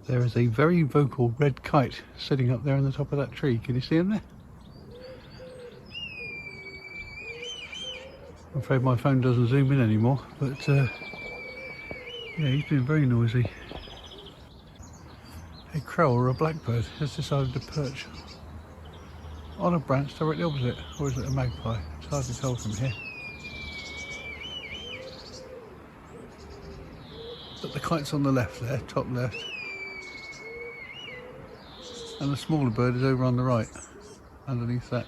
There is a very vocal red kite sitting up there on the top of that tree. Can you see him there? I'm afraid my phone doesn't zoom in anymore, but yeah, he's been very noisy. A crow or a blackbird has decided to perch on a branch directly opposite, or is it a magpie? It's hard to tell from here. But the kite's on the left there, top left. And the smaller bird is over on the right, underneath that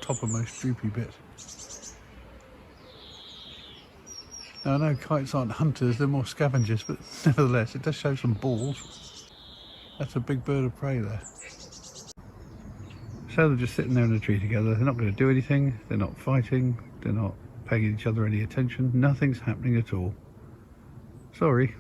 toppermost droopy bit. Now I know kites aren't hunters, they're more scavengers, but nevertheless it does show some balls. That's a big bird of prey there. So they're just sitting there in a tree together, they're not going to do anything, they're not fighting, they're not paying each other any attention, nothing's happening at all. Sorry.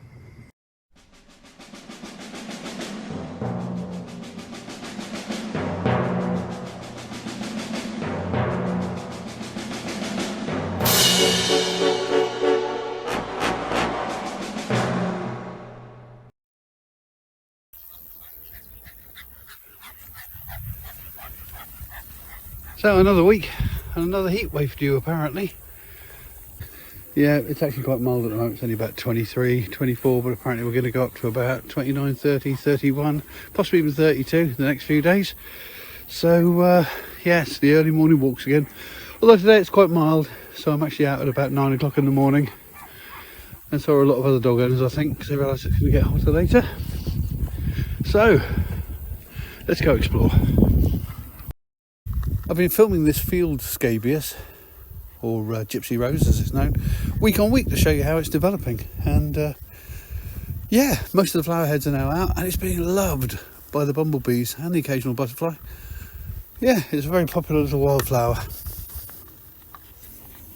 So another week and another heat wave due apparently. Yeah, it's actually quite mild at the moment. It's only about 23, 24, but apparently we're going to go up to about 29, 30, 31, possibly even 32 the next few days. So yes, the early morning walks again. Although today it's quite mild, so I'm actually out at about 9 o'clock in the morning. And so are a lot of other dog owners, I think, because they realise it's going to get hotter later. So let's go explore. I've been filming this field scabious, or gypsy rose as it's known, week on week to show you how it's developing. And yeah, most of the flower heads are now out and it's being loved by the bumblebees and the occasional butterfly. Yeah, it's a very popular little wildflower.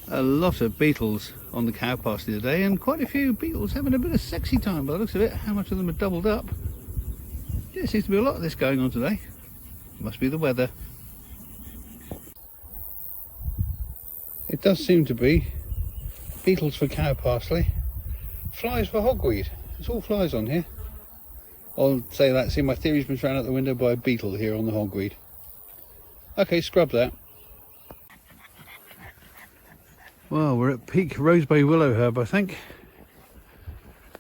A lot of beetles on the cow pasture today, and quite a few beetles having a bit of sexy time by the looks of it. How much of them are doubled up? Yeah, there seems to be a lot of this going on today. Must be the weather. It does seem to be beetles for cow parsley, flies for hogweed. It's all flies on here. I'll say that. See, my theory's been thrown out the window by a beetle here on the hogweed. Okay, scrub that. Well, we're at peak rosebay willow herb, I think.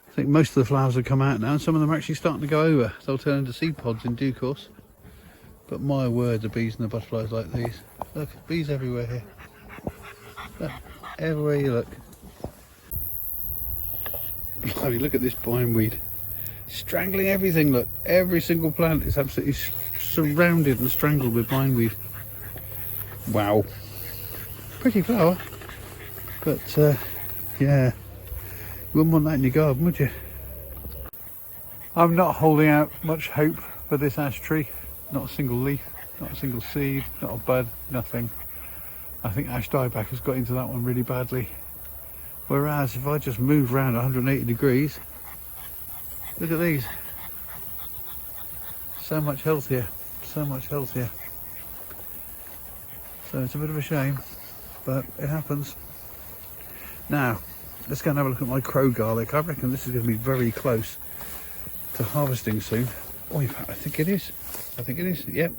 I think most of the flowers have come out now, and some of them are actually starting to go over. They'll turn into seed pods in due course. But my word, the bees and the butterflies like these. Look, bees everywhere here. Look, everywhere you look. Bloody look at this bindweed. Strangling everything, look. Every single plant is absolutely surrounded and strangled with bindweed. Wow. Pretty flower. But yeah, you wouldn't want that in your garden, would you? I'm not holding out much hope for this ash tree. Not a single leaf, not a single seed, not a bud, nothing. I think ash dieback has got into that one really badly. Whereas if I just move around 180 degrees, look at these. So much healthier, so much healthier. So it's a bit of a shame, but it happens. Now, let's go and have a look at my crow garlic. I reckon this is going to be very close to harvesting soon. Oh, in fact, I think it is. I think it is, yep.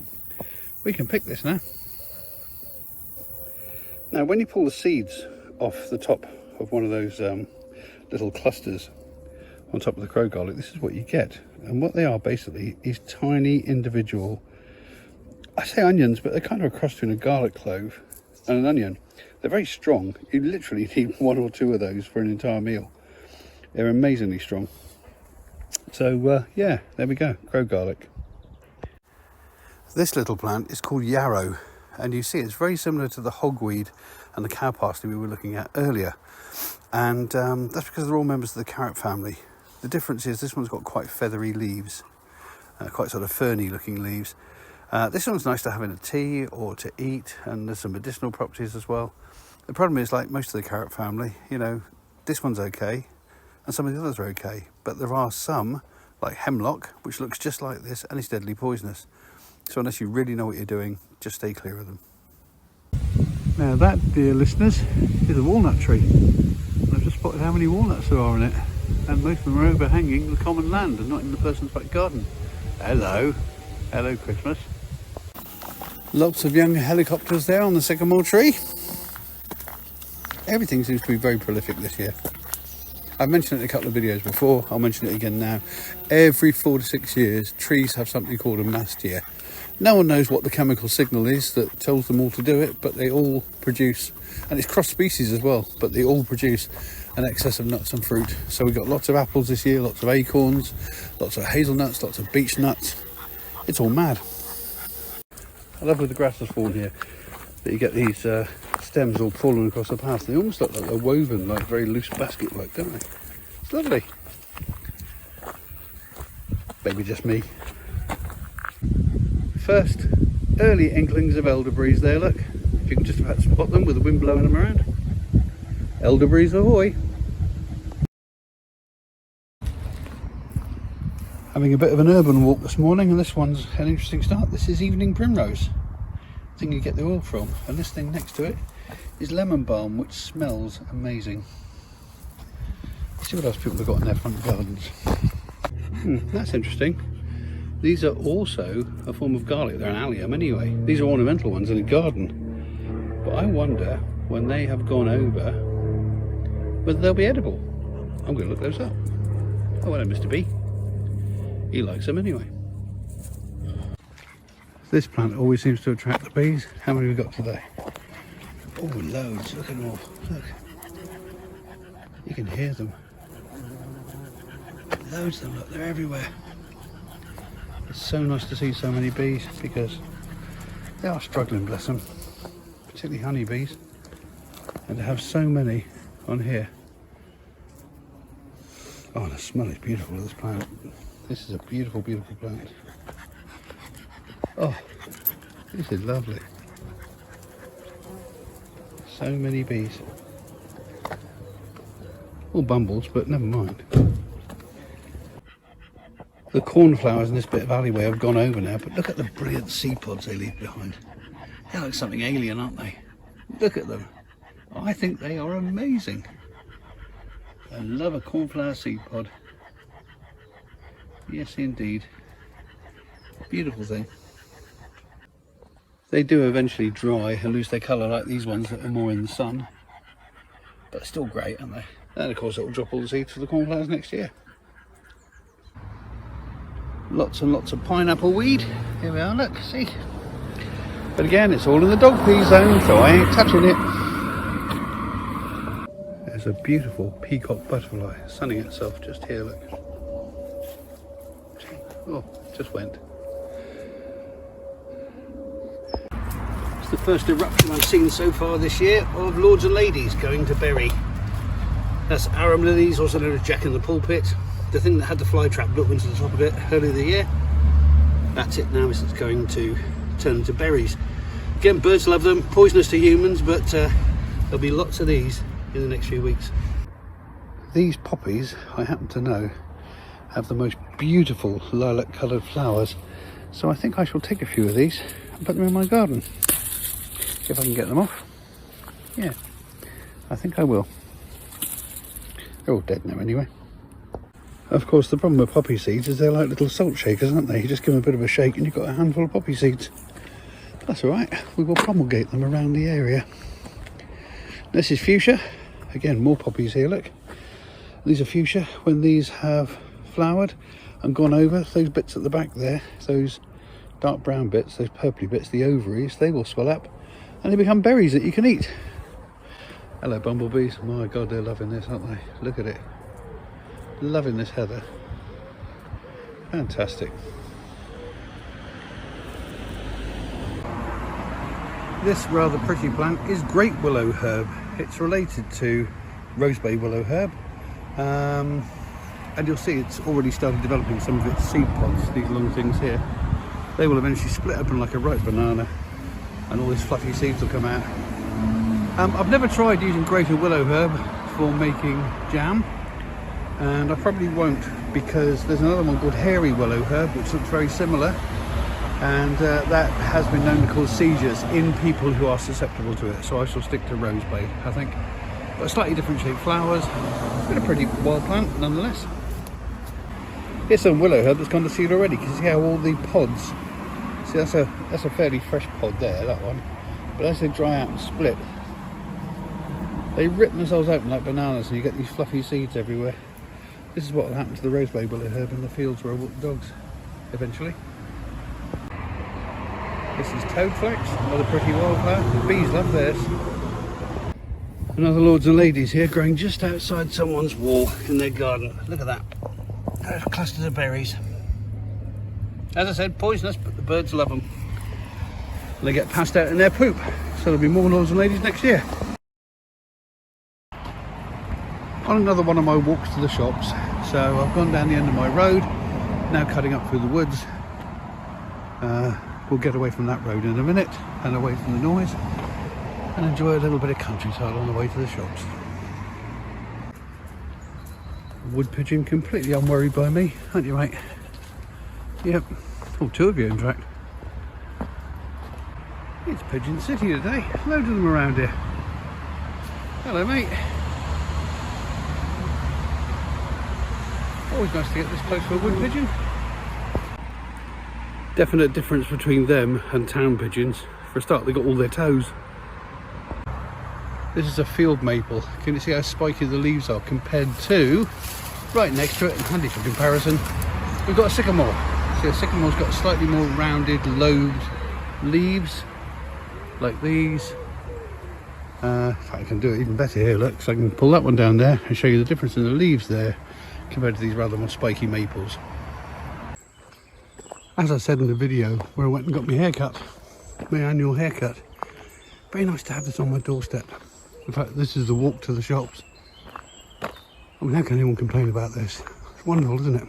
We can pick this now. Now, when you pull the seeds off the top of one of those little clusters on top of the crow garlic, this is what you get. And what they are basically is tiny individual, I say onions, but they're kind of a cross between a garlic clove and an onion. They're very strong. You literally need one or two of those for an entire meal. They're amazingly strong. So yeah, there we go, crow garlic. This little plant is called yarrow, and you see it's very similar to the hogweed and the cow parsley we were looking at earlier. And that's because they're all members of the carrot family. The difference is this one's got quite feathery leaves, quite sort of ferny looking leaves. This one's nice to have in a tea or to eat, and there's some medicinal properties as well. The problem is, like most of the carrot family, you know, this one's okay and some of the others are okay, but there are some, like hemlock, which looks just like this and is deadly poisonous. So unless you really know what you're doing, just stay clear of them. Now that, dear listeners, is a walnut tree. And I've just spotted how many walnuts there are in it. and most of them are overhanging the common land and not in the person's back garden. Hello. Hello, Christmas. Lots of young helicopters there on the sycamore tree. Everything seems to be very prolific this year. I've mentioned it in a couple of videos before, I'll mention it again now. Every 4 to 6 years, trees have something called a mast year. No one knows what the chemical signal is that tells them all to do it, but they all produce, and it's cross species as well, but they all produce an excess of nuts and fruit. So we've got lots of apples this year, lots of acorns, lots of hazelnuts, lots of beech nuts. It's all mad. I love with the grass has fallen here that you get these stems all falling across the path. They almost look like they're woven like very loose basket work, don't they? It's lovely. Maybe just me. First early inklings of elderberries there, look. You can just about spot them with the wind blowing them around. Elderberries ahoy! Having a bit of an urban walk this morning, and this one's an interesting start. This is evening primrose, the thing you get the oil from, and this thing next to it is lemon balm, which smells amazing. Let's see what else people have got in their front gardens. That's interesting. These are also a form of garlic. They're an allium anyway. These are ornamental ones in a garden. But I wonder when they have gone over whether they'll be edible. I'm going to look those up. Oh, hello, Mr. B. He likes them anyway. This plant always seems to attract the bees. How many have we got today? Oh, loads. Look at them all. Look. You can hear them. Loads of them. Look, they're everywhere. It's so nice to see so many bees because they are struggling, bless them. Particularly honeybees. And to have so many on here. Oh, the smell is beautiful of this plant. This is a beautiful, beautiful plant. Oh, this is lovely. So many bees. All bumbles, but never mind. The cornflowers in this bit of alleyway have gone over now, but look at the brilliant seed pods they leave behind. They're like something alien, aren't they? Look at them. I think they are amazing. I love a cornflower seed pod. Yes, indeed. Beautiful thing. They do eventually dry and lose their colour like these ones that are more in the sun. But still great, aren't they? And of course it will drop all the seeds for the cornflowers next year. Lots and lots of pineapple weed. Here we are, look, see. But again, it's all in the dog pea zone, so I ain't touching it. There's a beautiful peacock butterfly sunning itself just here, look. Oh, just went. It's the first eruption I've seen so far this year of lords and ladies going to berry. That's arum lilies, also known as Jack in the Pulpit. The thing that had the fly trap built into the top of it earlier the year. That's it now, it's going to turn into berries. Again, birds love them, poisonous to humans, but there'll be lots of these in the next few weeks. These poppies, I happen to know, have the most beautiful lilac coloured flowers, so I think I shall take a few of these and put them in my garden if I can get them off. Yeah, I think I will. They're all dead now anyway. Of course, the problem with poppy seeds is they're like little salt shakers, aren't they? You just give them a bit of a shake and you've got a handful of poppy seeds. But that's all right, we will promulgate them around the area. This is fuchsia. Again, more poppies here, look. These are fuchsia. When these have flowered and gone over, those bits at the back there, those dark brown bits, those purpley bits, the ovaries, they will swell up and they become berries that you can eat. Hello bumblebees, my god, they're loving this, aren't they? Look at it. Loving this heather. Fantastic. This rather pretty plant is great willow herb. It's related to rosebay willow herb. And you'll see it's already started developing some of its seed pods, these long things here. They will eventually split open like a ripe banana and all these fluffy seeds will come out. I've never tried using greater willow herb for making jam, and I probably won't, because there's another one called hairy willow herb which looks very similar, and that has been known to cause seizures in people who are susceptible to it, so I shall stick to rosebay, I think. but slightly different shaped flowers. But a pretty wild plant nonetheless. Here's some willow herb that's gone to seed already. Can you see how all the pods, see that's a fairly fresh pod there, that one. But as they dry out and split, they rip themselves open like bananas and you get these fluffy seeds everywhere. This is what will happen to the rosebay willow herb in the fields where I walk the dogs eventually. This is toadflax, another pretty wildflower. The bees love theirs. Another lords and ladies here growing just outside someone's wall in their garden. Look at that. There's clusters of berries. As I said, poisonous, but the birds love them. They get passed out in their poop. So there'll be more lords and ladies next year. On another one of my walks to the shops. So I've gone down the end of my road, now cutting up through the woods. We'll get away from that road in a minute and away from the noise and enjoy a little bit of countryside on the way to the shops. Wood pigeon completely unworried by me, aren't you, mate? Yep. Oh, two of you in fact. It's Pigeon City today. Loads of them around here. Hello, mate. Always nice to get this close to a wood pigeon. Definite difference between them and town pigeons. For a start, they got all their toes. This is a field maple. Can you see how spiky the leaves are compared to, right next to it, and handy for comparison, we've got a sycamore. See, a sycamore's got slightly more rounded, lobed leaves, like these. In fact, I can do it even better here, look, so I can pull that one down there and show you the difference in the leaves there compared to these rather more spiky maples. As I said in the video where I went and got my haircut, my annual haircut, very nice to have this on my doorstep. In fact, this is the walk to the shops. I mean, how can anyone complain about this? It's wonderful, isn't it?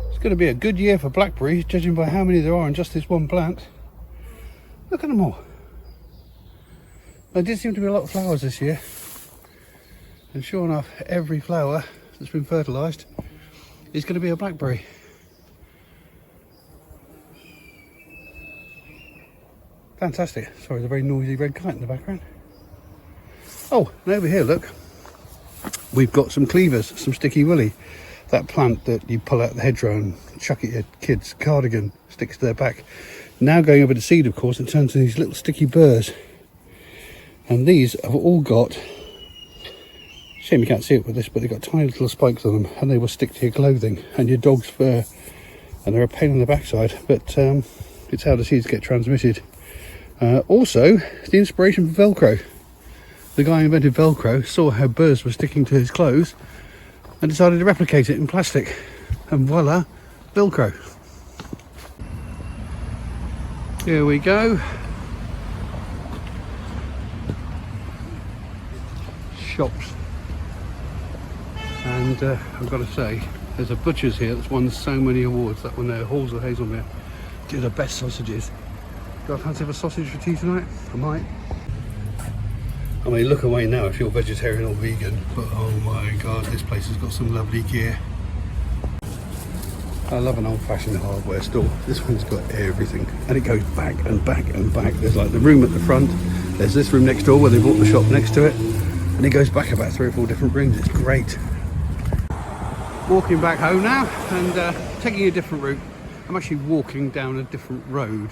It's going to be a good year for blackberries, judging by how many there are in just this one plant. Look at them all. There did seem to be a lot of flowers this year. And sure enough, every flower that's been fertilised is going to be a blackberry. Fantastic. Sorry, there's a very noisy red kite in the background. Oh, and over here, look. We've got some cleavers, some sticky willy. That plant that you pull out the hedgerow and chuck at your kids' cardigan, sticks to their back. Now going over to seed, of course, it turns into these little sticky burrs. And these have all got, shame you can't see it with this, but they've got tiny little spikes on them, and they will stick to your clothing and your dog's fur. And they're a pain on the backside, but it's how the seeds get transmitted. Also, the inspiration for Velcro. The guy who invented Velcro saw how burrs were sticking to his clothes and decided to replicate it in plastic. And voila, Velcro. Here we go. Shops. And I've got to say, there's a butcher's here that's won so many awards. That one there, Halls of Hazelmere, do the best sausages. Do I fancy a sausage for tea tonight? I might. I mean, look away now if you're vegetarian or vegan, but oh my god, this place has got some lovely gear. I love an old-fashioned hardware store. This one's got everything, and it goes back and back and back. There's like the room at the front, there's this room next door where they bought the shop next to it, and it goes back about 3 or 4 different rooms. It's great. Walking back home now, and taking a different route. I'm actually walking down a different road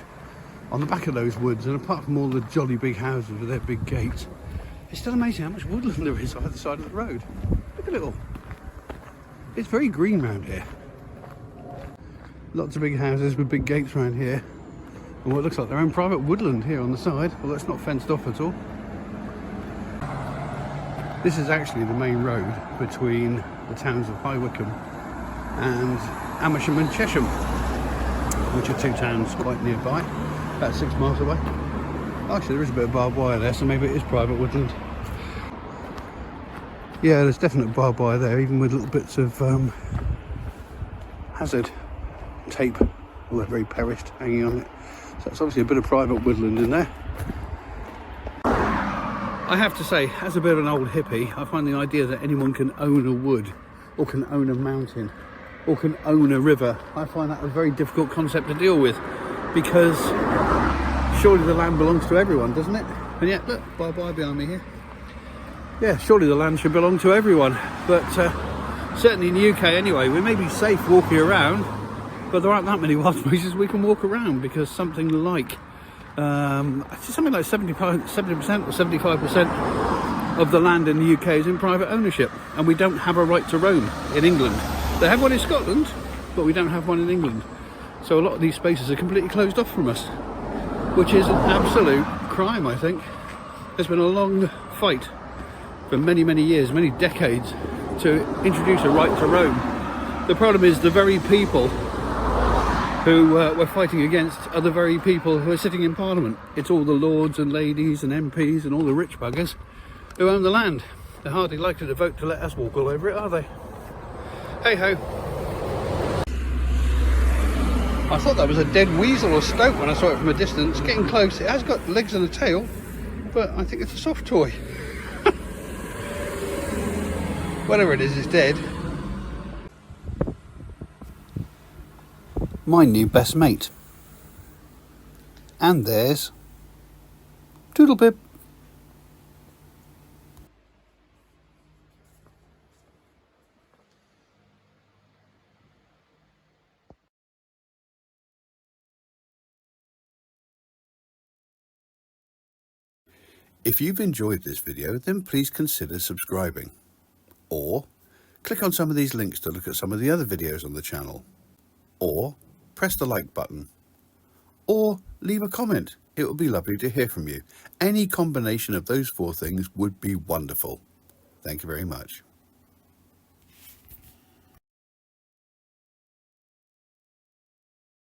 on the back of those woods, and apart from all the jolly big houses with their big gates, it's still amazing how much woodland there is either side of the road. Look at it all. It's very green round here. Lots of big houses with big gates around here, and what looks like their own private woodland here on the side, although it's not fenced off at all. This is actually the main road between the towns of High Wycombe and Amersham and Chesham, which are 2 towns quite nearby, about 6 miles away. Actually, there is a bit of barbed wire there, so maybe it is private woodland. Yeah, there's definite barbed wire there, even with little bits of hazard tape, all that very perished, hanging on it. So that's obviously a bit of private woodland in there. I have to say, as a bit of an old hippie, I find the idea that anyone can own a wood, or can own a mountain, or can own a river, I find that a very difficult concept to deal with, because surely the land belongs to everyone, doesn't it? And yet, look, bye-bye behind me here. Yeah, surely the land should belong to everyone. But certainly in the UK anyway, we may be safe walking around, but there aren't that many wild places we can walk around, because something like 70% or 75% of the land in the UK is in private ownership, and we don't have a right to roam in England. They have one in Scotland, but we don't have one in England. So a lot of these spaces are completely closed off from us, which is an absolute crime, I think. There's been a long fight for many, many years, many decades, to introduce a right to roam. The problem is the very people who we're fighting against are the very people who are sitting in Parliament. It's all the lords and ladies and MPs and all the rich buggers who own the land. They're hardly likely to vote to let us walk all over it, are they? Hey ho. I thought that was a dead weasel or stoat when I saw it from a distance. Getting close, it has got legs and a tail, but I think it's a soft toy. Whatever it is, it's dead. My new best mate. And there's Toodlepip. If you've enjoyed this video, then please consider subscribing. Or click on some of these links to look at some of the other videos on the channel. Or press the like button. Or leave a comment. It would be lovely to hear from you. Any combination of those 4 things would be wonderful. Thank you very much.